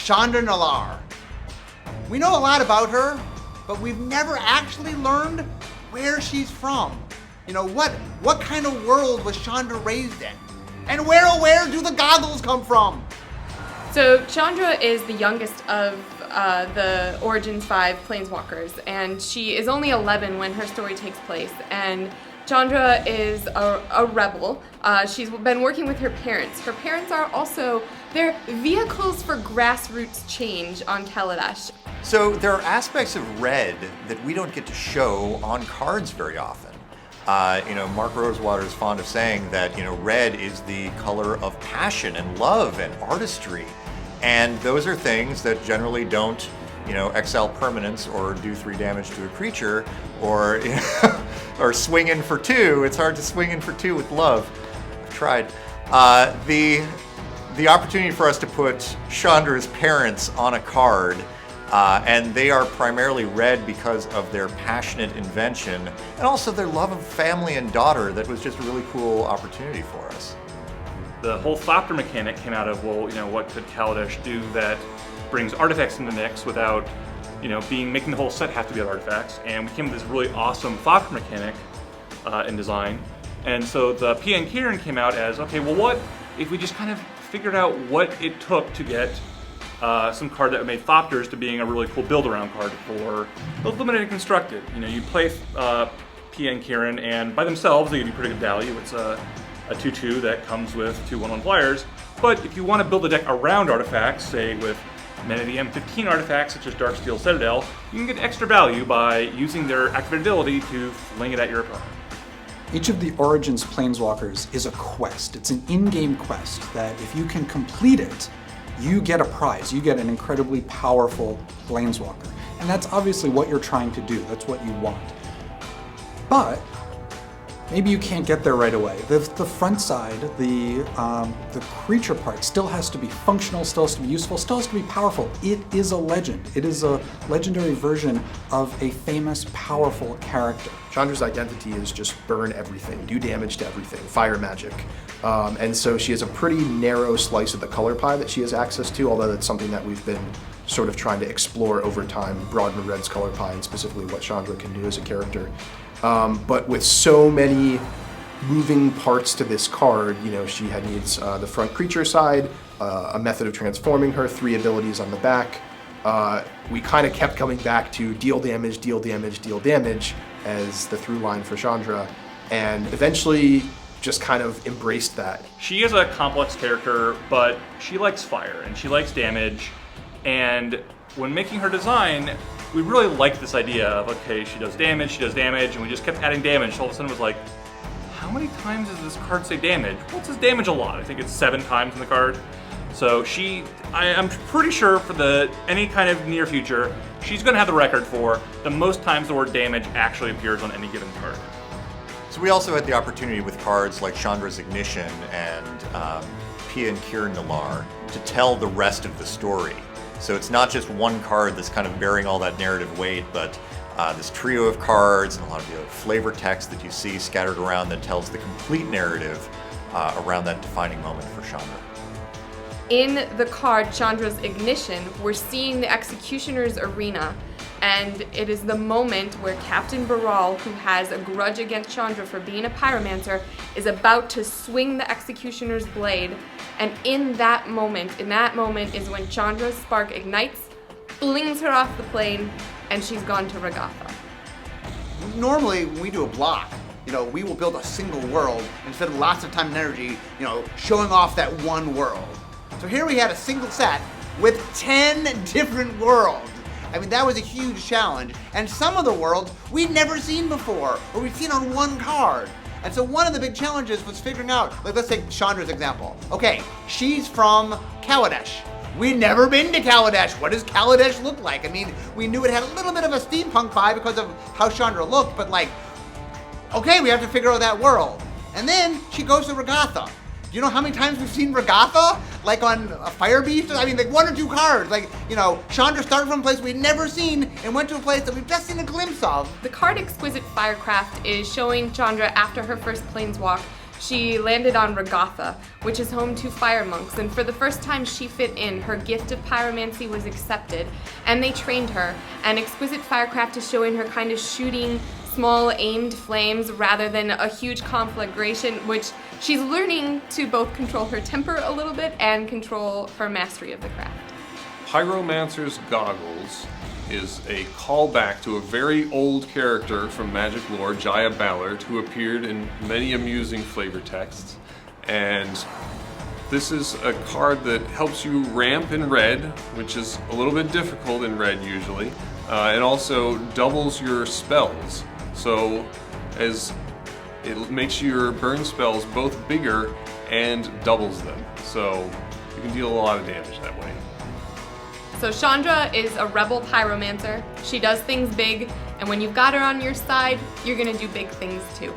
Chandra Nalar. We know a lot about her, but we've never actually learned where she's from. You know, what kind of world was Chandra raised in? And where do the goggles come from? So Chandra is the youngest of the Origins 5 Planeswalkers, and she is only 11 when her story takes place. And Chandra is a rebel. She's been working with her parents. Her parents are also, they're vehicles for grassroots change on Kaladesh. So there are aspects of red that we don't get to show on cards very often. Mark Rosewater is fond of saying that, red is the color of passion and love and artistry. And those are things that generally don't, exile permanence or do 3 damage to a creature or, or swing in for 2. It's hard to swing in for 2 with love. I've tried. The opportunity for us to put Chandra's parents on a card, and they are primarily red because of their passionate invention and also their love of family and daughter. That was just a really cool opportunity for us. The whole Thopter mechanic came out of, what could Kaladesh do that brings artifacts in the mix without, making the whole set have to be artifacts, and we came with this really awesome Thopter mechanic in design. And so the PN Kieran came out as, okay, well, what if we just kind of figured out what it took to get some card that made Thopters to being a really cool build-around card for both limited and constructed. You play PN Kieran, and by themselves they give you pretty good value. It's a 2/2 that comes with 2 1/1 flyers. But if you want to build a deck around artifacts, say with many of the M15 artifacts such as Darksteel Citadel, you can get extra value by using their activated ability to fling it at your opponent. Each of the Origins Planeswalkers is a quest. It's an in-game quest that if you can complete it, you get a prize. You get an incredibly powerful Planeswalker. And that's obviously what you're trying to do. That's what you want. But maybe you can't get there right away. The front side, the creature part still has to be functional, still has to be useful, still has to be powerful. It is a legend. It is a legendary version of a famous, powerful character. Chandra's identity is just burn everything, do damage to everything, fire magic. And so she has a pretty narrow slice of the color pie that she has access to, although that's something that we've been sort of trying to explore over time, broaden Red's color pie and specifically what Chandra can do as a character. But with so many moving parts to this card, she needs the front creature side, a method of transforming her, 3 abilities on the back. We kind of kept coming back to deal damage, deal damage, deal damage as the through line for Chandra, and eventually just kind of embraced that. She is a complex character, but she likes fire and she likes damage, and when making her design, we really liked this idea of, okay, she does damage, and we just kept adding damage. So all of a sudden it was like, how many times does this card say damage? Well, it says damage a lot. I think it's 7 times in the card. So I'm pretty sure for any kind of near future, she's gonna have the record for the most times the word damage actually appears on any given card. So we also had the opportunity with cards like Chandra's Ignition and Pia and Kieran Nalar to tell the rest of the story. So it's not just one card that's kind of bearing all that narrative weight, but this trio of cards and a lot of the other flavor text that you see scattered around that tells the complete narrative around that defining moment for Chandra. In the card Chandra's Ignition, we're seeing the Executioner's Arena, and it is the moment where Captain Baral, who has a grudge against Chandra for being a pyromancer, is about to swing the Executioner's blade, and in that moment is when Chandra's spark ignites, flings her off the plane, and she's gone to Regatha. Normally, when we do a block, we will build a single world and spend lots of time and energy, showing off that one world. So here we had a single set with 10 different worlds. I mean, that was a huge challenge. And some of the worlds we'd never seen before, or we'd seen on one card. And so one of the big challenges was figuring out, let's take Chandra's example. Okay, she's from Kaladesh. We'd never been to Kaladesh. What does Kaladesh look like? I mean, we knew it had a little bit of a steampunk vibe because of how Chandra looked, but okay, we have to figure out that world. And then she goes to Regatha. Do you know how many times we've seen Regatha? Like on a Fire Beast? I mean, 1 or 2 cards. Chandra started from a place we'd never seen and went to a place that we've just seen a glimpse of. The card Exquisite Firecraft is showing Chandra after her first planeswalk She landed on Regatha, which is home to fire monks, and for the first time she fit in, her gift of pyromancy was accepted, and they trained her, and exquisite firecraft is showing her kind of shooting small aimed flames rather than a huge conflagration, which she's learning to both control her temper a little bit and control her mastery of the craft. Pyromancer's Goggles is a callback to a very old character from Magic lore, Jaya Ballard, who appeared in many amusing flavor texts. And this is a card that helps you ramp in red, which is a little bit difficult in red usually, and also doubles your spells. So as it makes your burn spells both bigger and doubles them. So you can deal a lot of damage that way. So Chandra is a rebel pyromancer. She does things big, and when you've got her on your side, you're gonna do big things too.